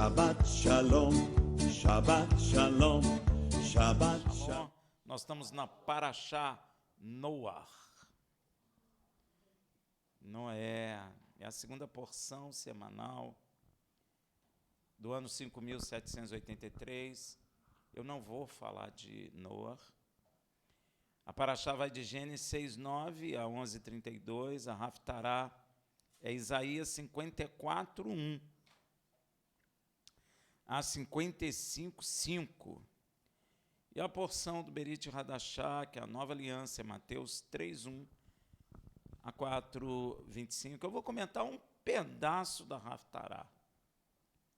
Shabbat Shalom, Shabbat Shalom, Shabbat Shalom. Nós estamos na Parashá Noah. Noé é a segunda porção semanal do ano 5.783. Eu não vou falar de Noah. A Parashá vai de Gênesis 6:9 a 11:32. A Haftará é Isaías 54:1 a 55:5. E a porção do Berit Hadashá, que é a Nova Aliança, é Mateus 3:1 a 4:25. Eu vou comentar um pedaço da Haftará.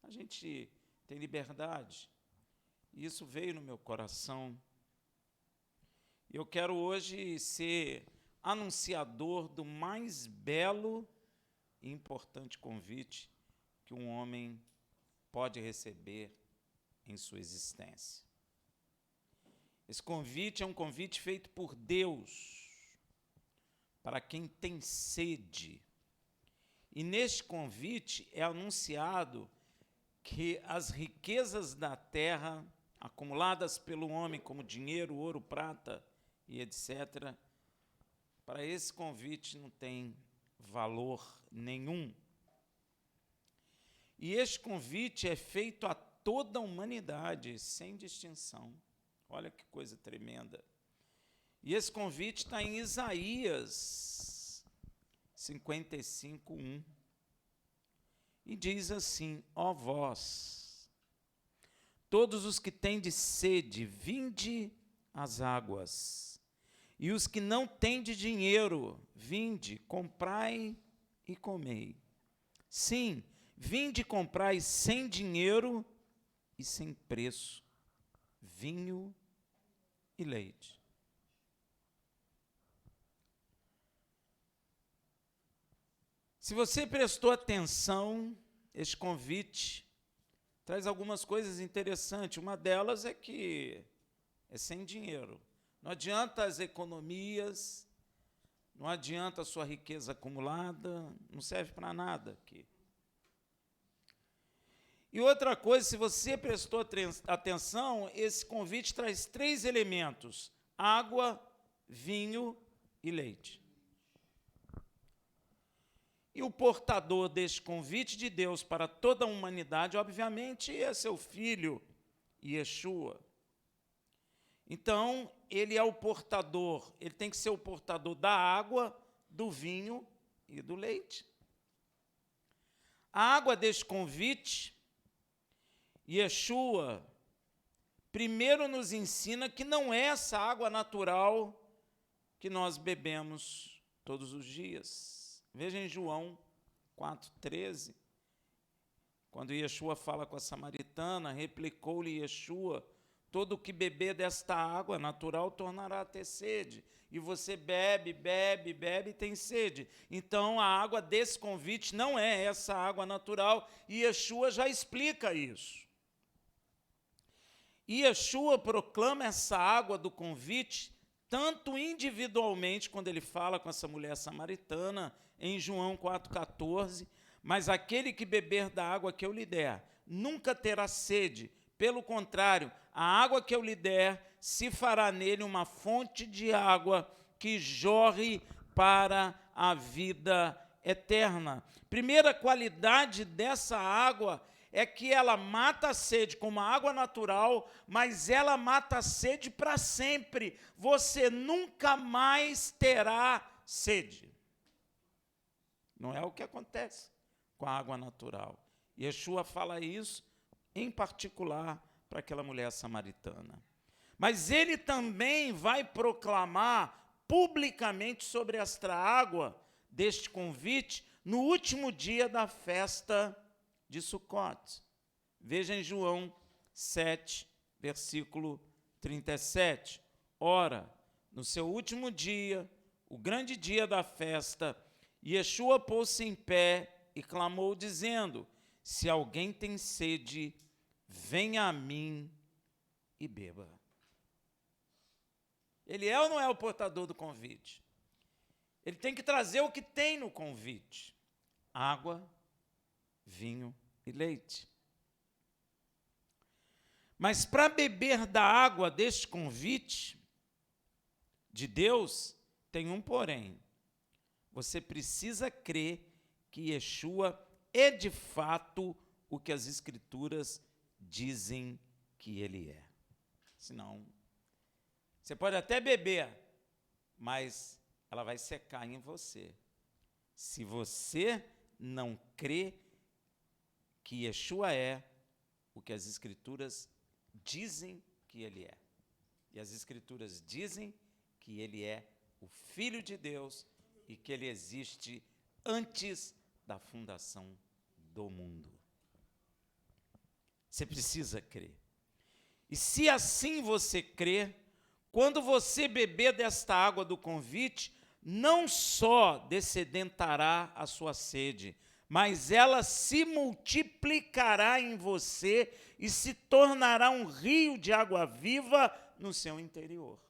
A gente tem liberdade. E isso veio no meu coração. E eu quero hoje ser anunciador do mais belo e importante convite que um homem pode receber em sua existência. Esse convite é um convite feito por Deus para quem tem sede. E neste convite é anunciado que as riquezas da terra, acumuladas pelo homem como dinheiro, ouro, prata e etc., para esse convite não tem valor nenhum. E este convite é feito a toda a humanidade, sem distinção. Olha que coisa tremenda. E esse convite está em Isaías 55:1. E diz assim: ó vós, todos os que tendes sede, vinde às águas. E os que não tendes dinheiro, vinde, comprai e comei. Sim, vinde e comprai sem dinheiro e sem preço, vinho e leite. Se você prestou atenção, este convite traz algumas coisas interessantes. Uma delas é que é sem dinheiro. Não adianta as economias, não adianta a sua riqueza acumulada, não serve para nada aqui. E outra coisa, se você prestou atenção, esse convite traz 3 elementos: água, vinho e leite. E o portador deste convite de Deus para toda a humanidade, obviamente, é seu filho, Yeshua. Então, ele é o portador, ele tem que ser o portador da água, do vinho e do leite. A água deste convite, Yeshua, primeiro nos ensina que não é essa água natural que nós bebemos todos os dias. Veja em João 4:13, quando Yeshua fala com a samaritana, replicou-lhe Yeshua: todo o que beber desta água natural tornará a ter sede. E você bebe, bebe, bebe e tem sede. Então, a água desse convite não é essa água natural, e Yeshua já explica isso. E Yeshua proclama essa água do convite, tanto individualmente, quando ele fala com essa mulher samaritana, em João 4,14, mas aquele que beber da água que eu lhe der, nunca terá sede. Pelo contrário, a água que eu lhe der, se fará nele uma fonte de água que jorre para a vida eterna. Primeira qualidade dessa água é que ela mata a sede como a água natural, mas ela mata a sede para sempre. Você nunca mais terá sede. Não é o que acontece com a água natural. Yeshua fala isso em particular para aquela mulher samaritana. Mas ele também vai proclamar publicamente sobre esta água deste convite no último dia da festa de Sucote. Veja em João 7, versículo 37. Ora, no seu último dia, o grande dia da festa, Yeshua pôs-se em pé e clamou, dizendo: se alguém tem sede, venha a mim e beba. Ele é ou não é o portador do convite? Ele tem que trazer o que tem no convite: água, vinho e leite. Mas para beber da água deste convite de Deus, tem um porém. Você precisa crer que Yeshua é de fato o que as Escrituras dizem que ele é. Senão, você pode até beber, mas ela vai secar em você. Se você não crê que Yeshua é o que as Escrituras dizem que ele é. E as Escrituras dizem que ele é o Filho de Deus e que ele existe antes da fundação do mundo. Você precisa crer. E se assim você crer, quando você beber desta água do convite, não só descedentará a sua sede, mas ela se multiplicará em você e se tornará um rio de água viva no seu interior.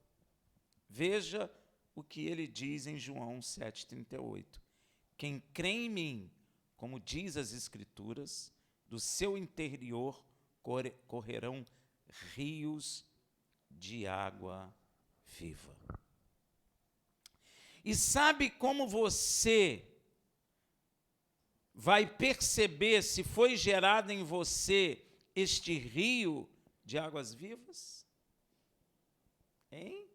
Veja o que ele diz em João 7,38. Quem crê em mim, como diz as Escrituras, do seu interior correrão rios de água viva. E sabe como você vai perceber se foi gerado em você este rio de águas vivas? Hein?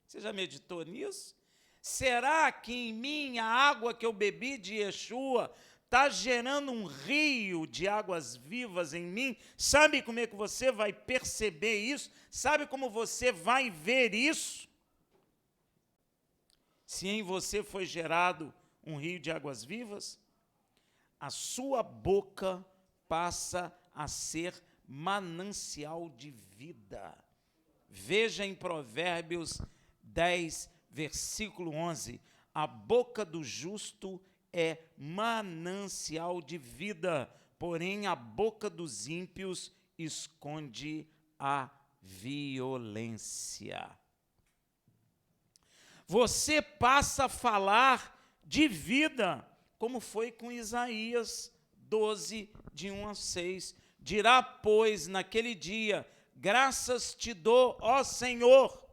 Você já meditou nisso? Será que em mim a água que eu bebi de Yeshua está gerando um rio de águas vivas em mim? Sabe como é que você vai perceber isso? Sabe como você vai ver isso? Se em você foi gerado um rio de águas vivas, a sua boca passa a ser manancial de vida. Veja em Provérbios 10, versículo 11, a boca do justo é manancial de vida, porém a boca dos ímpios esconde a violência. Você passa a falar de vida, como foi com Isaías 12, de 1 a 6. Dirá, pois, naquele dia, graças te dou, ó Senhor,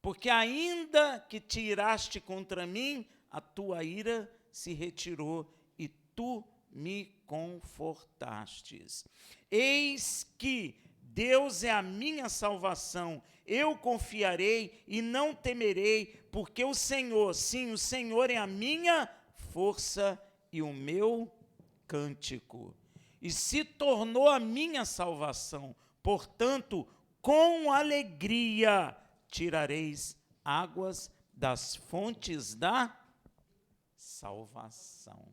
porque ainda que te iraste contra mim, a tua ira se retirou e tu me confortastes. Eis que Deus é a minha salvação, eu confiarei e não temerei, porque o Senhor, sim, o Senhor é a minha força e o meu cântico. E se tornou a minha salvação, portanto, com alegria tirareis águas das fontes da salvação.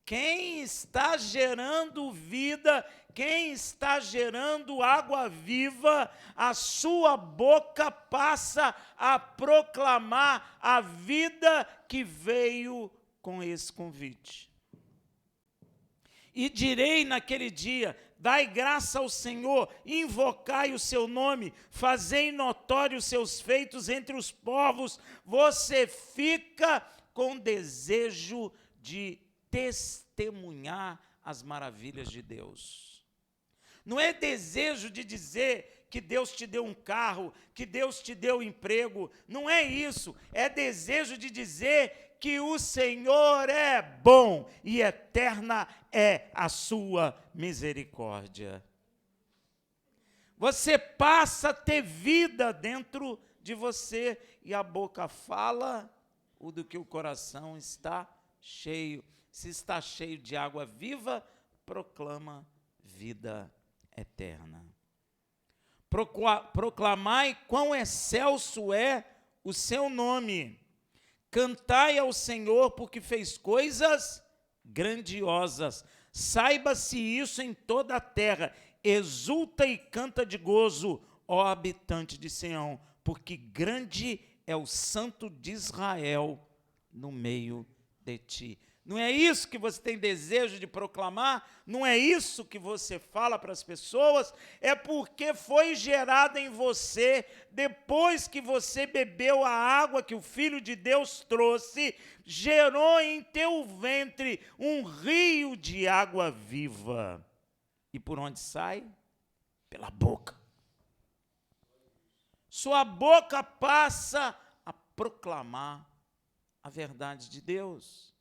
Quem está gerando vida, quem está gerando água viva, a sua boca passa a proclamar a vida que veio com esse convite. E direi naquele dia, dai graça ao Senhor, invocai o seu nome, fazei notório os seus feitos entre os povos. Você fica com desejo de testemunhar as maravilhas de Deus. Não é desejo de dizer que Deus te deu um carro, que Deus te deu um emprego, não é isso. É desejo de dizer que o Senhor é bom e eterna é a sua misericórdia. Você passa a ter vida dentro de você e a boca fala o do que o coração está cheio. Se está cheio de água viva, proclama vida eterna. Proclamai quão excelso é o seu nome. Cantai ao Senhor porque fez coisas grandiosas. Saiba-se isso em toda a terra. Exulta e canta de gozo, ó habitante de Sião, porque grande é o Santo de Israel no meio de ti. Não é isso que você tem desejo de proclamar? Não é isso que você fala para as pessoas? É porque foi gerado em você, depois que você bebeu a água que o Filho de Deus trouxe, gerou em teu ventre um rio de água viva. E por onde sai? Pela boca. Sua boca passa a proclamar a verdade de Deus.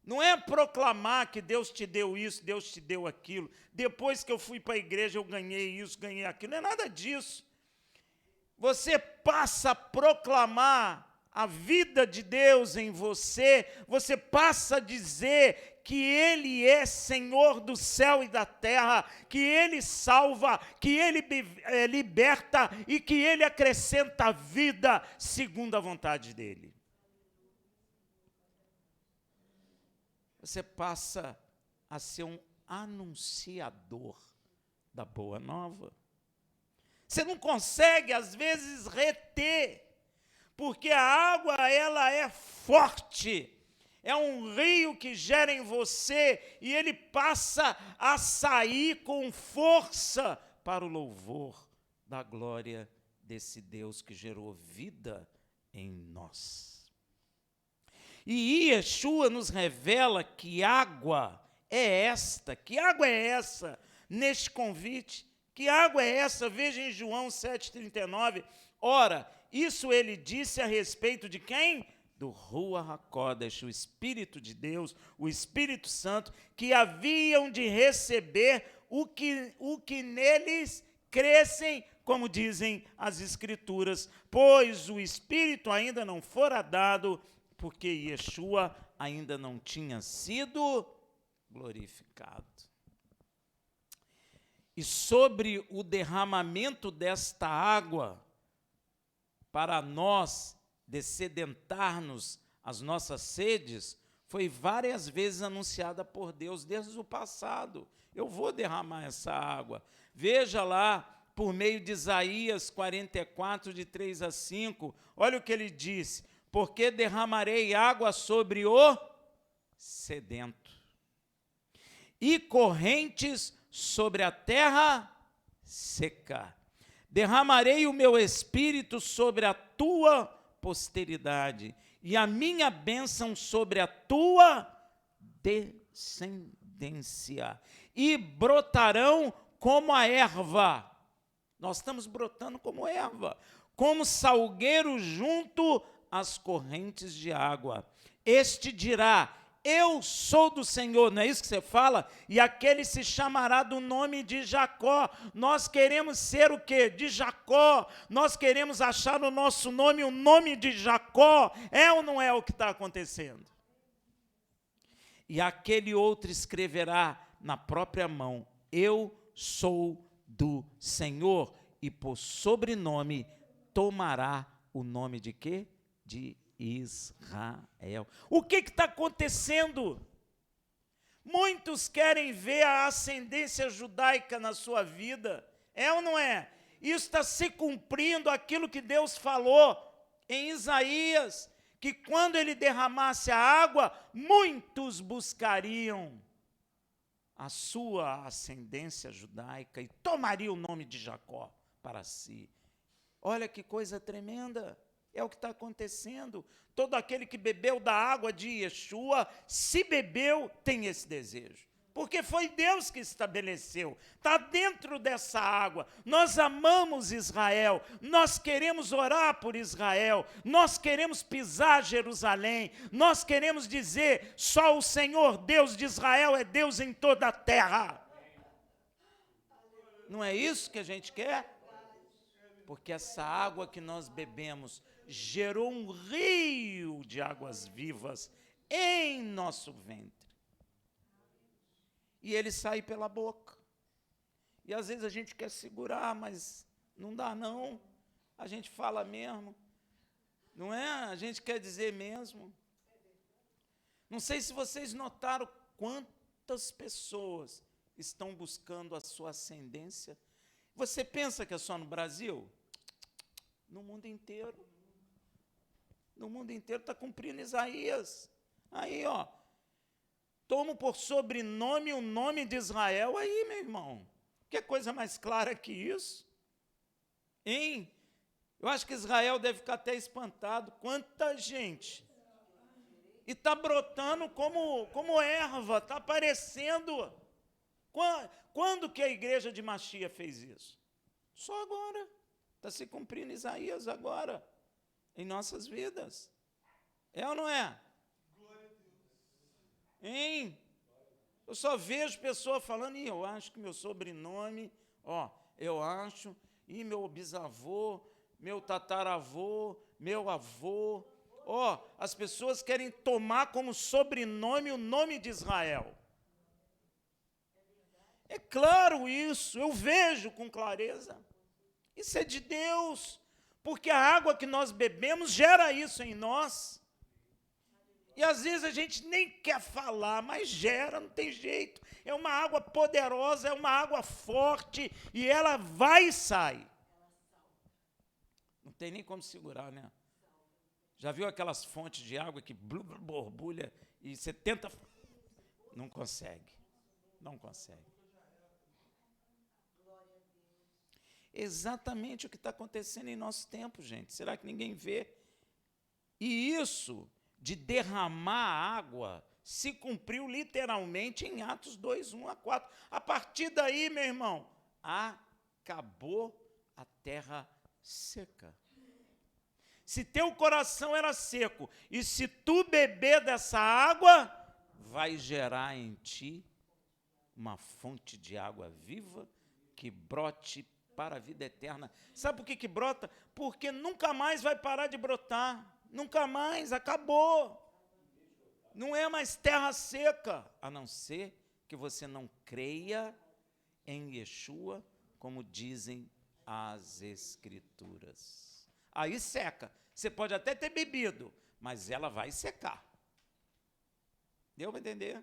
Não é proclamar que Deus te deu isso, Deus te deu aquilo. Depois que eu fui para a igreja, eu ganhei isso, ganhei aquilo. Não é nada disso. Você passa a proclamar a vida de Deus em você, você passa a dizer que Ele é Senhor do céu e da terra, que Ele salva, que Ele liberta e que Ele acrescenta vida segundo a vontade dEle. Você passa a ser um anunciador da boa nova. Você não consegue, às vezes, reter, porque a água, ela é forte, é um rio que gera em você, e ele passa a sair com força para o louvor da glória desse Deus que gerou vida em nós. E Yeshua nos revela que água é esta, que água é essa neste convite? Que água é essa? Veja em João 7,39. Ora, isso ele disse a respeito de quem? Do Ruach HaKodesh, o Espírito de Deus, o Espírito Santo, que haviam de receber o que neles crescem, como dizem as Escrituras, pois o Espírito ainda não fora dado, porque Yeshua ainda não tinha sido glorificado. E sobre o derramamento desta água, para nós dessedentarmos as nossas sedes, foi várias vezes anunciada por Deus desde o passado. Eu vou derramar essa água. Veja lá, por meio de Isaías 44, de 3 a 5, olha o que ele disse: porque derramarei água sobre o sedento, e correntes sobre a terra seca. Derramarei o meu espírito sobre a tua posteridade, e a minha bênção sobre a tua descendência, e brotarão como a erva. Nós estamos brotando como erva, como salgueiro junto às correntes de água. Este dirá: eu sou do Senhor, não é isso que você fala? E aquele se chamará do nome de Jacó. Nós queremos ser o quê? De Jacó. Nós queremos achar no nosso nome o nome de Jacó. É ou não é o que está acontecendo? E aquele outro escreverá na própria mão: eu sou do Senhor. E por sobrenome tomará o nome de quê? De Israel. O que está acontecendo? Muitos querem ver a ascendência judaica na sua vida. É ou não é? Isso está se cumprindo aquilo que Deus falou em Isaías, que quando ele derramasse a água, muitos buscariam a sua ascendência judaica e tomariam o nome de Jacó para si. Olha que coisa tremenda. É o que está acontecendo. Todo aquele que bebeu da água de Yeshua, se bebeu, tem esse desejo. Porque foi Deus que estabeleceu. Está dentro dessa água. Nós amamos Israel. Nós queremos orar por Israel. Nós queremos pisar Jerusalém. Nós queremos dizer: só o Senhor, Deus de Israel, é Deus em toda a terra. Não é isso que a gente quer? Porque essa água que nós bebemos gerou um rio de águas vivas em nosso ventre. E ele sai pela boca. E às vezes a gente quer segurar, mas não dá não. A gente fala mesmo. Não é? A gente quer dizer mesmo. Não sei se vocês notaram quantas pessoas estão buscando a sua ascendência. Você pensa que é só no Brasil? No mundo inteiro. No mundo inteiro está cumprindo Isaías. Aí, ó. Tomo por sobrenome o nome de Israel. Aí, meu irmão. Que coisa mais clara que isso? Hein? Eu acho que Israel deve ficar até espantado. Quanta gente. E está brotando como erva. Está aparecendo Quando que a igreja de Machia fez isso? Só agora. Está se cumprindo Isaías agora, em nossas vidas. É ou não é? Hein? Eu só vejo pessoa falando, eu acho que meu sobrenome, eu acho, meu bisavô, meu tataravô, meu avô, as pessoas querem tomar como sobrenome o nome de Israel. É claro isso, eu vejo com clareza. Isso é de Deus, porque a água que nós bebemos gera isso em nós. E às vezes a gente nem quer falar, mas gera, não tem jeito. É uma água poderosa, é uma água forte, e ela vai e sai. Não tem nem como segurar, né? Já viu aquelas fontes de água que borbulha e você tenta... Não consegue. Não consegue. Exatamente o que está acontecendo em nosso tempo, gente. Será que ninguém vê? E isso de derramar água se cumpriu literalmente em Atos 2, 1 a 4. A partir daí, meu irmão, acabou a terra seca. Se teu coração era seco, e se tu beber dessa água, vai gerar em ti uma fonte de água viva que brote para a vida eterna. Sabe por que brota? Porque nunca mais vai parar de brotar. Nunca mais, acabou. Não é mais terra seca, a não ser que você não creia em Yeshua, como dizem as Escrituras. Aí seca. Você pode até ter bebido, mas ela vai secar. Deu para entender?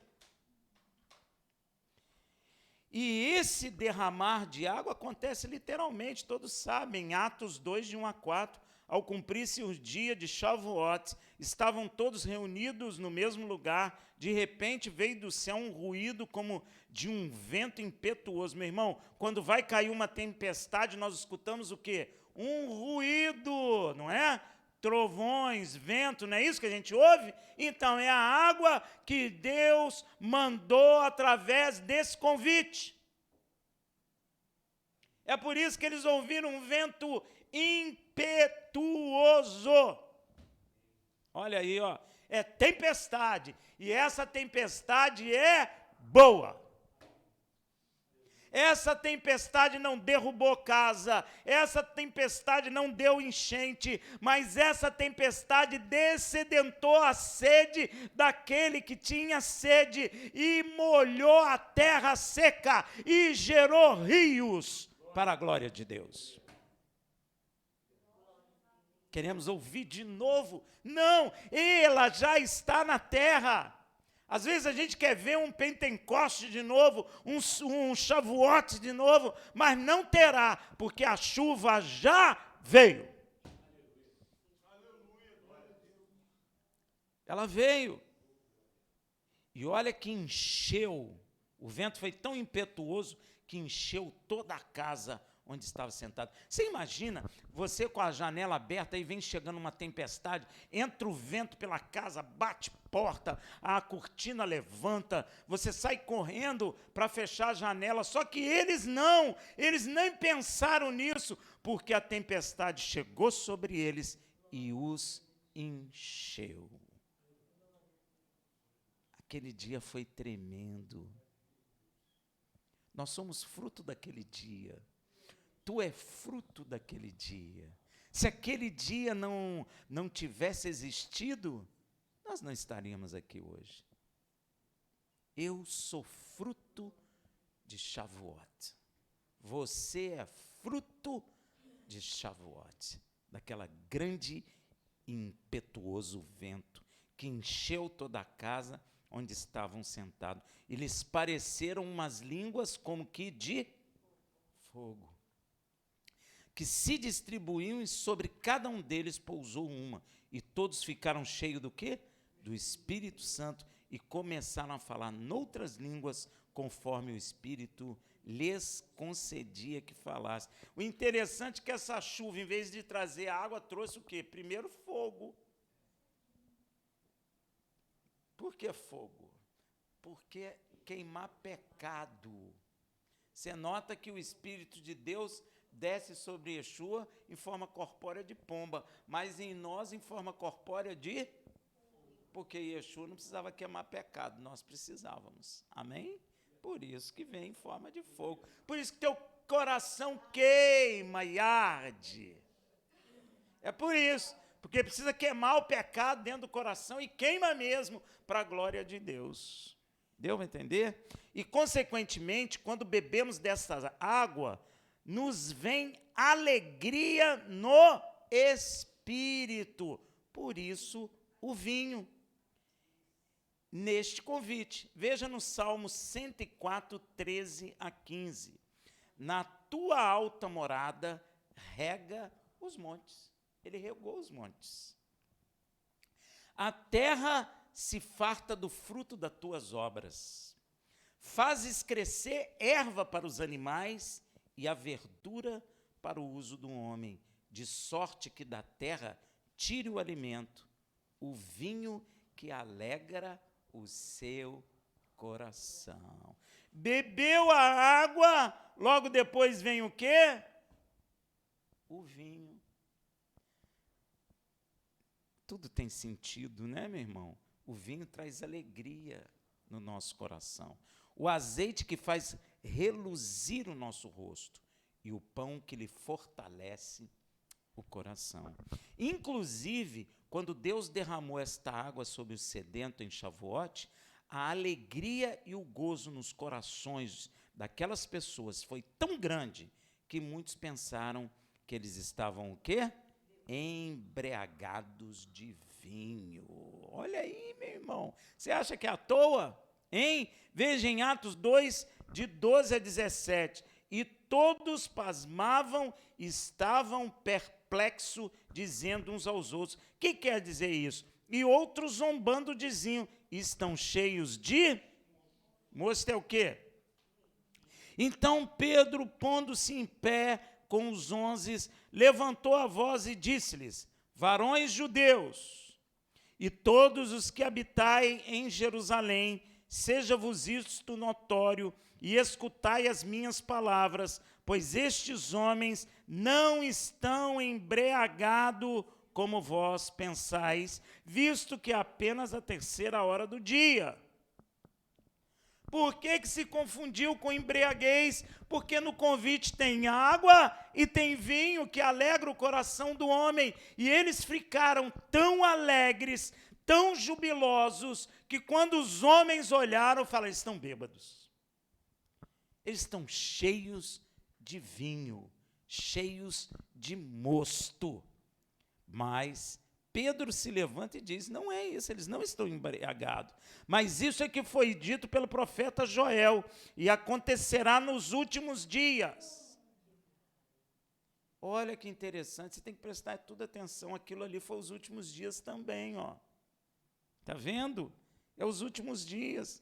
E esse derramar de água acontece literalmente, todos sabem, em Atos 2, de 1 a 4, ao cumprir-se o dia de Shavuot, estavam todos reunidos no mesmo lugar, de repente veio do céu um ruído como de um vento impetuoso. Meu irmão, quando vai cair uma tempestade, nós escutamos o quê? Um ruído, não é? Trovões, vento, não é isso que a gente ouve? Então, é a água que Deus mandou através desse convite. É por isso que eles ouviram um vento impetuoso. Olha aí, é tempestade, e essa tempestade é boa. Essa tempestade não derrubou casa, essa tempestade não deu enchente, mas essa tempestade descedentou a sede daquele que tinha sede e molhou a terra seca e gerou rios para a glória de Deus. Queremos ouvir de novo? Não, ela já está na terra. Às vezes a gente quer ver um Pentecoste de novo, um Shavuot de novo, mas não terá, porque a chuva já veio. Ela veio. E olha que encheu, o vento foi tão impetuoso que encheu toda a casa onde estava sentado. Você imagina, você com a janela aberta, aí vem chegando uma tempestade, entra o vento pela casa, bate porta, a cortina levanta, você sai correndo para fechar a janela, só que eles nem pensaram nisso, porque a tempestade chegou sobre eles e os encheu. Aquele dia foi tremendo. Nós somos fruto daquele dia. Tu é fruto daquele dia. Se aquele dia não tivesse existido, nós não estaríamos aqui hoje. Eu sou fruto de Shavuot. Você é fruto de Shavuot, daquela grande e impetuoso vento que encheu toda a casa onde estavam sentados. E lhes pareceram umas línguas como que de fogo, que se distribuíam e sobre cada um deles pousou uma. E todos ficaram cheios do quê? Do Espírito Santo e começaram a falar noutras línguas conforme o Espírito lhes concedia que falasse. O interessante é que essa chuva, em vez de trazer água, trouxe o quê? Primeiro fogo. Por que fogo? Porque queimar pecado. Você nota que o Espírito de Deus desce sobre Yeshua em forma corpórea de pomba, mas em nós em forma corpórea de... Porque Yeshua não precisava queimar pecado, nós precisávamos. Amém? Por isso que vem em forma de fogo. Por isso que teu coração queima e arde. É por isso. Porque precisa queimar o pecado dentro do coração e queima mesmo para a glória de Deus. Deu para entender? E, consequentemente, quando bebemos dessa água, nos vem alegria no Espírito. Por isso, o vinho. Neste convite, veja no Salmo 104, 13 a 15. Na tua alta morada, rega os montes. Ele regou os montes. A terra se farta do fruto das tuas obras. Fazes crescer erva para os animais e a verdura para o uso do homem, de sorte que da terra tire o alimento, o vinho que alegra o seu coração. Bebeu a água, logo depois vem o quê? O vinho. Tudo tem sentido, né, meu irmão? O vinho traz alegria no nosso coração. O azeite que faz reluzir o nosso rosto e o pão que lhe fortalece o coração. Inclusive, quando Deus derramou esta água sobre o sedento em Shavuot, a alegria e o gozo nos corações daquelas pessoas foi tão grande que muitos pensaram que eles estavam o quê? Embriagados de vinho. Olha aí, meu irmão. Você acha que é à toa? Hein? Veja em Atos 2, de 12 a 17. E todos pasmavam, estavam perplexos, dizendo uns aos outros. O que quer dizer isso? E outros zombando diziam, estão cheios de... Moço é o quê? Então Pedro, pondo-se em pé com os 11, levantou a voz e disse-lhes, varões judeus, e todos os que habitai em Jerusalém, seja-vos isto notório, e escutai as minhas palavras, pois estes homens não estão embriagados como vós pensais, visto que é apenas a 3ª do dia. Por que se confundiu com embriaguez? Porque no convite tem água e tem vinho que alegra o coração do homem. E eles ficaram tão alegres, tão jubilosos, que quando os homens olharam, falaram, eles estão bêbados. Eles estão cheios de vinho, cheios de mosto. Mas Pedro se levanta e diz, não é isso, eles não estão embriagados. Mas isso é que foi dito pelo profeta Joel, e acontecerá nos últimos dias. Olha que interessante, você tem que prestar toda atenção, aquilo ali foi os últimos dias também, ó. Está vendo? É os últimos dias.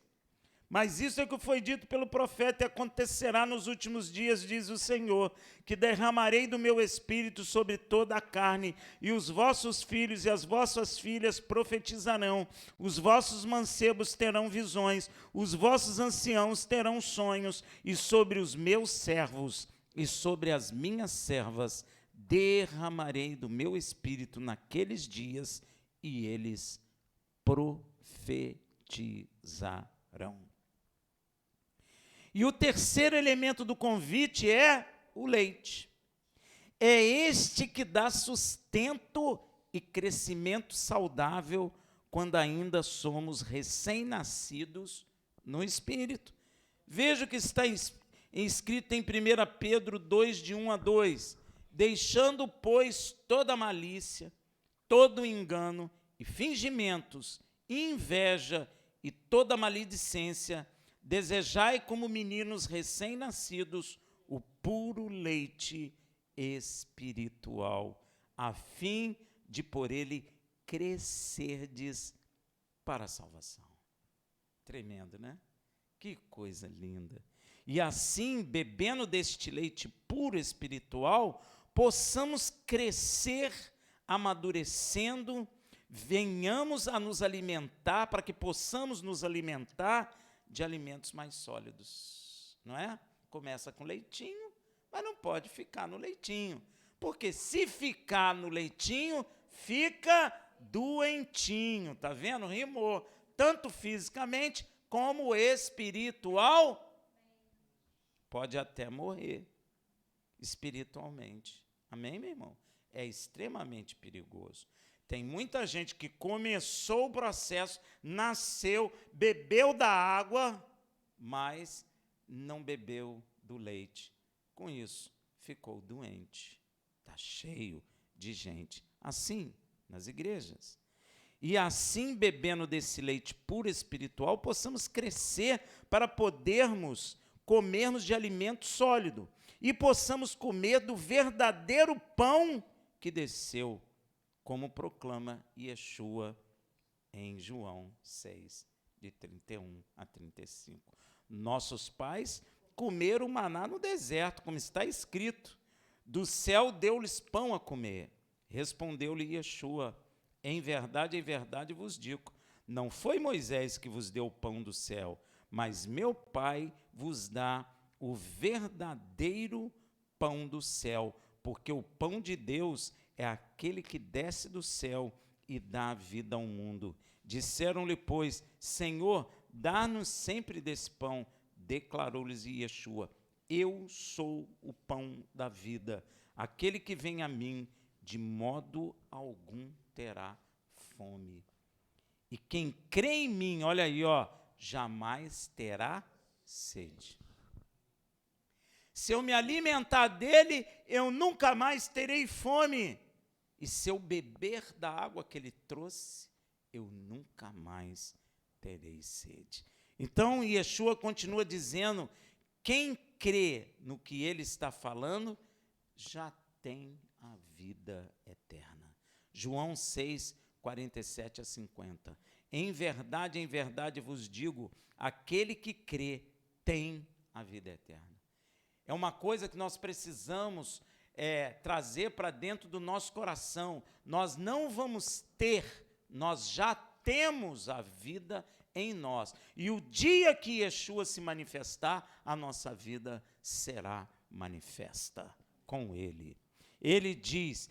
Mas isso é que foi dito pelo profeta, e acontecerá nos últimos dias, diz o Senhor, que derramarei do meu espírito sobre toda a carne, e os vossos filhos e as vossas filhas profetizarão, os vossos mancebos terão visões, os vossos anciãos terão sonhos, e sobre os meus servos e sobre as minhas servas derramarei do meu espírito naqueles dias, e eles profetizarão. E o terceiro elemento do convite é o leite. É este que dá sustento e crescimento saudável quando ainda somos recém-nascidos no Espírito. Veja o que está escrito em 1 Pedro 2, de 1 a 2. Deixando, pois, toda malícia, todo engano e fingimentos, inveja e toda maledicência, desejai como meninos recém-nascidos o puro leite espiritual, a fim de por ele crescerdes para a salvação. Tremendo, né? Que coisa linda. E assim, bebendo deste leite puro espiritual, possamos crescer, amadurecendo, venhamos a nos alimentar, para que possamos nos alimentar de alimentos mais sólidos, não é? Começa com leitinho, mas não pode ficar no leitinho, porque se ficar no leitinho, fica doentinho, tá vendo? Rimou, tanto fisicamente como espiritual, pode até morrer espiritualmente. Amém, meu irmão? É extremamente perigoso. Tem muita gente que começou o processo, nasceu, bebeu da água, mas não bebeu do leite. Com isso, ficou doente. Está cheio de gente assim nas igrejas. E assim, bebendo desse leite puro espiritual, possamos crescer para podermos comermos de alimento sólido e possamos comer do verdadeiro pão que desceu, como proclama Yeshua em João 6, de 31 a 35. Nossos pais comeram maná no deserto, como está escrito. Do céu deu-lhes pão a comer. Respondeu-lhe Yeshua: em verdade vos digo, não foi Moisés que vos deu o pão do céu, mas meu Pai vos dá o verdadeiro pão do céu, porque o pão de Deus é aquele que desce do céu e dá vida ao mundo. Disseram-lhe, pois, Senhor, dá-nos sempre desse pão. Declarou-lhes Yeshua: eu sou o pão da vida. Aquele que vem a mim, de modo algum terá fome. E quem crê em mim, olha aí, jamais terá sede. Se eu me alimentar dele, eu nunca mais terei fome. E se eu beber da água que ele trouxe, eu nunca mais terei sede. Então, Yeshua continua dizendo, quem crê no que ele está falando, já tem a vida eterna. João 6, 47 a 50. Em verdade vos digo, aquele que crê tem a vida eterna. É uma coisa que nós precisamos trazer para dentro do nosso coração. Nós não vamos ter, nós já temos a vida em nós. E o dia que Yeshua se manifestar, a nossa vida será manifesta com ele. Ele diz,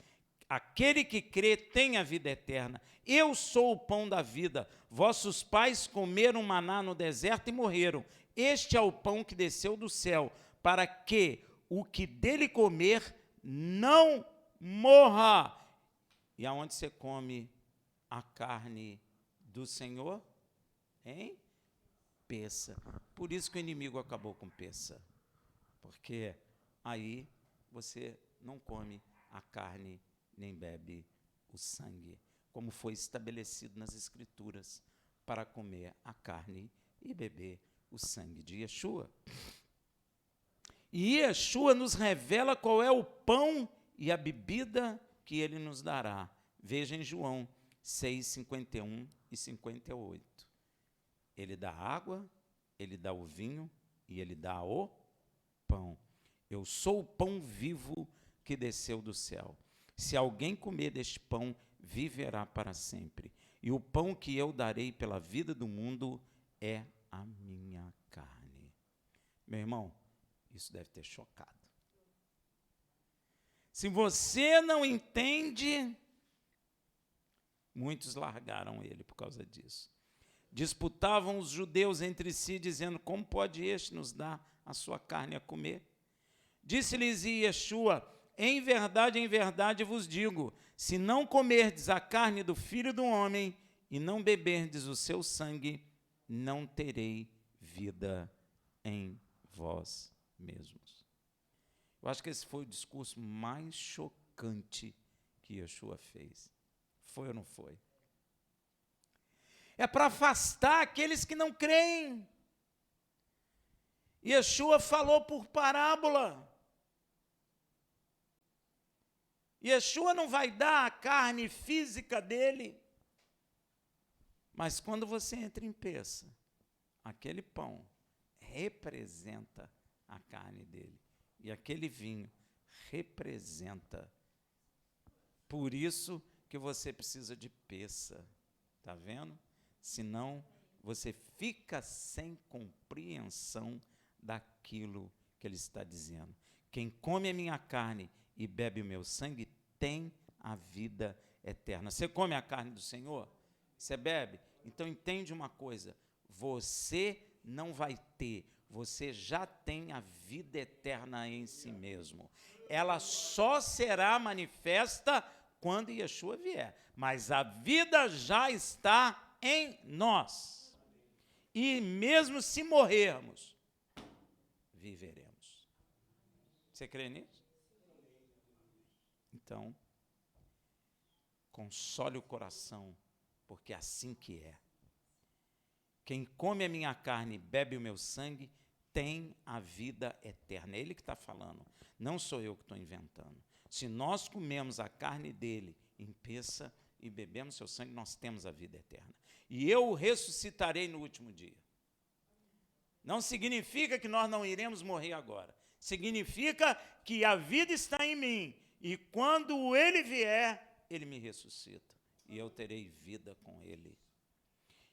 aquele que crê tem a vida eterna. Eu sou o pão da vida. Vossos pais comeram maná no deserto e morreram. Este é o pão que desceu do céu, para que o que dele comer não morra. E aonde você come a carne do Senhor? Em Peça. Por isso que o inimigo acabou com Peça. Porque aí você não come a carne nem bebe o sangue, como foi estabelecido nas Escrituras, para comer a carne e beber o sangue de Yeshua. E Yeshua nos revela qual é o pão e a bebida que ele nos dará. Veja em João 6, 51 e 58. Ele dá água, ele dá o vinho e ele dá o pão. Eu sou o pão vivo que desceu do céu. Se alguém comer deste pão, viverá para sempre. E o pão que eu darei pela vida do mundo é a minha carne. Meu irmão, isso deve ter chocado. Se você não entende, muitos largaram ele por causa disso. Disputavam os judeus entre si, dizendo, como pode este nos dar a sua carne a comer? Disse-lhes Yeshua, em verdade vos digo, se não comerdes a carne do Filho do Homem e não beberdes o seu sangue, não terei vida em vós mesmos. Eu acho que esse foi o discurso mais chocante que Yeshua fez. Foi ou não foi? É para afastar aqueles que não creem. Yeshua falou por parábola. Yeshua não vai dar a carne física dele. Mas quando você entra em Peça, aquele pão representa a carne dele. E aquele vinho representa. Por isso que você precisa de Peça. Está vendo? Senão você fica sem compreensão daquilo que ele está dizendo. Quem come a minha carne e bebe o meu sangue tem a vida eterna. Você come a carne do Senhor? Você bebe? Então entende uma coisa, você não vai ter, você já tem a vida eterna em si mesmo. Ela só será manifesta quando Yeshua vier, mas a vida já está em nós. E mesmo se morrermos, viveremos. Você crê nisso? Então, console o coração, porque é assim que é. Quem come a minha carne e bebe o meu sangue tem a vida eterna. É ele que está falando, não sou eu que estou inventando. Se nós comemos a carne dele em peça e bebemos seu sangue, nós temos a vida eterna. E eu o ressuscitarei no último dia. Não significa que nós não iremos morrer agora. Significa que a vida está em mim. E quando ele vier, ele me ressuscita. E eu terei vida com ele.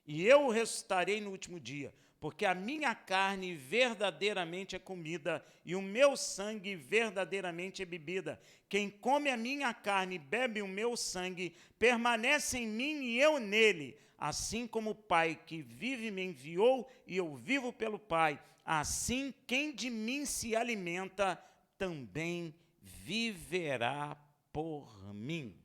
E eu o ressuscitarei no último dia, porque a minha carne verdadeiramente é comida, e o meu sangue verdadeiramente é bebida. Quem come a minha carne e bebe o meu sangue, permanece em mim e eu nele. Assim como o Pai que vive me enviou, e eu vivo pelo Pai, assim quem de mim se alimenta, também viverá por mim.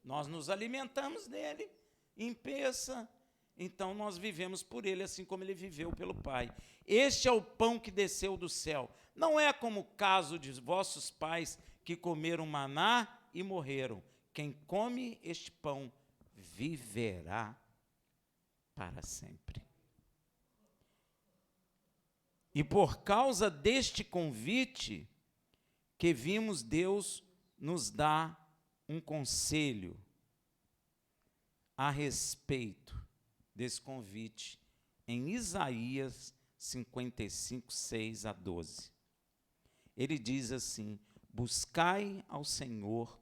Nós nos alimentamos dele em peça, então nós vivemos por ele, assim como ele viveu pelo Pai. Este é o pão que desceu do céu. Não é como o caso de vossos pais que comeram maná e morreram. Quem come este pão viverá para sempre. E por causa deste convite que vimos, Deus nos dá um conselho a respeito desse convite em Isaías 55, 6 a 12. Ele diz assim: buscai ao Senhor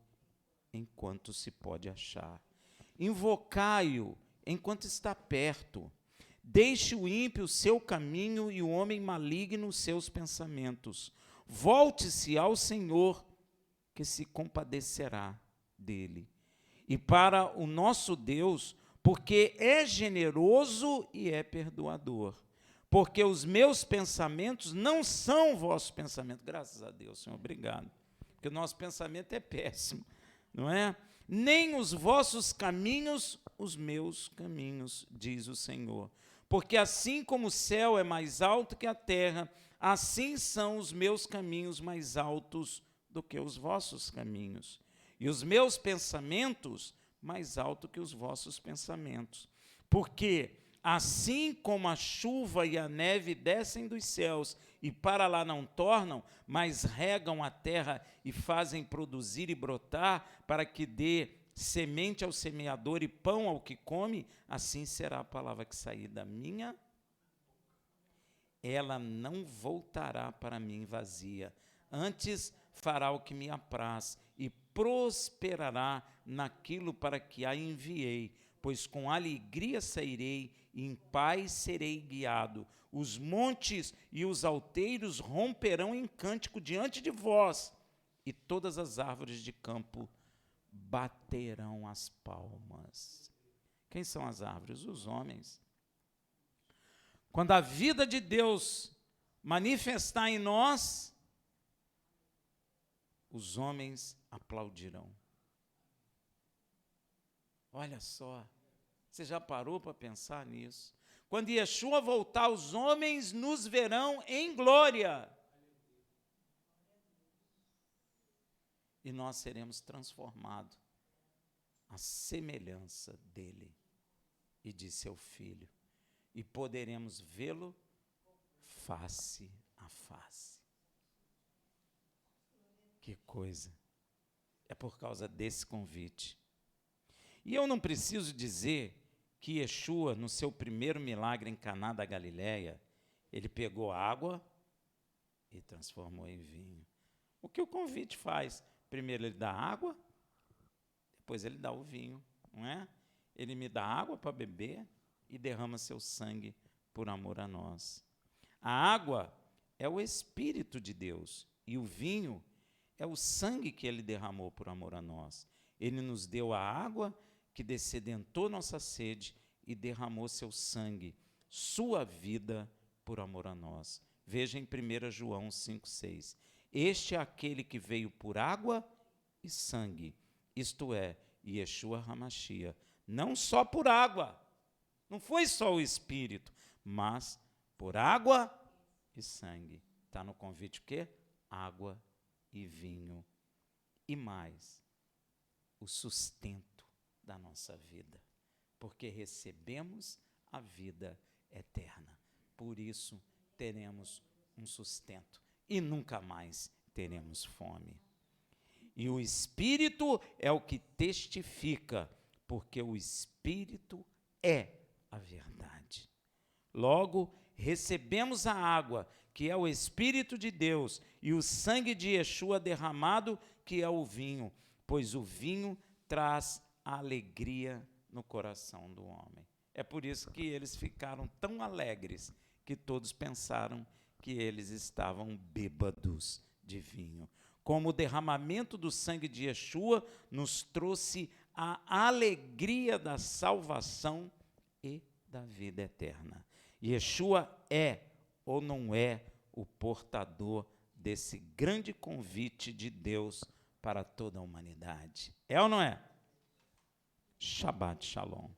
enquanto se pode achar, invocai-o enquanto está perto. Deixe o ímpio o seu caminho e o homem maligno os seus pensamentos. Volte-se ao Senhor, que se compadecerá dele. E para o nosso Deus, porque é generoso e é perdoador. Porque os meus pensamentos não são vossos pensamentos. Graças a Deus, Senhor, obrigado. Porque o nosso pensamento é péssimo, não é? Nem os vossos caminhos, os meus caminhos, diz o Senhor. Porque assim como o céu é mais alto que a terra, assim são os meus caminhos mais altos do que os vossos caminhos. E os meus pensamentos mais alto que os vossos pensamentos. Porque assim como a chuva e a neve descem dos céus e para lá não tornam, mas regam a terra e fazem produzir e brotar, para que dê semente ao semeador e pão ao que come, assim será a palavra que sair da minha. Ela não voltará para mim vazia, antes fará o que me apraz e prosperará naquilo para que a enviei, pois com alegria sairei e em paz serei guiado. Os montes e os alteiros romperão em cântico diante de vós, e todas as árvores de campo baterão as palmas. Quem são as árvores? Os homens. Quando a vida de Deus manifestar em nós, os homens aplaudirão. Olha só, você já parou para pensar nisso? Quando Yeshua voltar, os homens nos verão em glória. E nós seremos transformados à semelhança dele e de seu Filho. E poderemos vê-lo face a face. Que coisa! É por causa desse convite. E eu não preciso dizer que Yeshua, no seu primeiro milagre em Caná da Galileia, ele pegou água e transformou em vinho. O que o convite faz? Primeiro ele dá água, depois ele dá o vinho, não é? Ele me dá água para beber e derrama seu sangue por amor a nós. A água é o Espírito de Deus e o vinho é o sangue que ele derramou por amor a nós. Ele nos deu a água que descedentou nossa sede e derramou seu sangue, sua vida por amor a nós. Veja em 1 João 5,6. Este é aquele que veio por água e sangue, isto é, Yeshua HaMashiach. Não só por água, não foi só o Espírito, mas por água e sangue. Está no convite o quê? Água e vinho. E mais, o sustento da nossa vida, porque recebemos a vida eterna. Por isso, teremos um sustento e nunca mais teremos fome. E o Espírito é o que testifica, porque o Espírito é a verdade. Logo, recebemos a água, que é o Espírito de Deus, e o sangue de Yeshua derramado, que é o vinho, pois o vinho traz a alegria no coração do homem. É por isso que eles ficaram tão alegres, que todos pensaram que eles estavam bêbados de vinho. Como o derramamento do sangue de Yeshua nos trouxe a alegria da salvação e da vida eterna. Yeshua é ou não é o portador desse grande convite de Deus para toda a humanidade? É ou não é? Shabbat Shalom.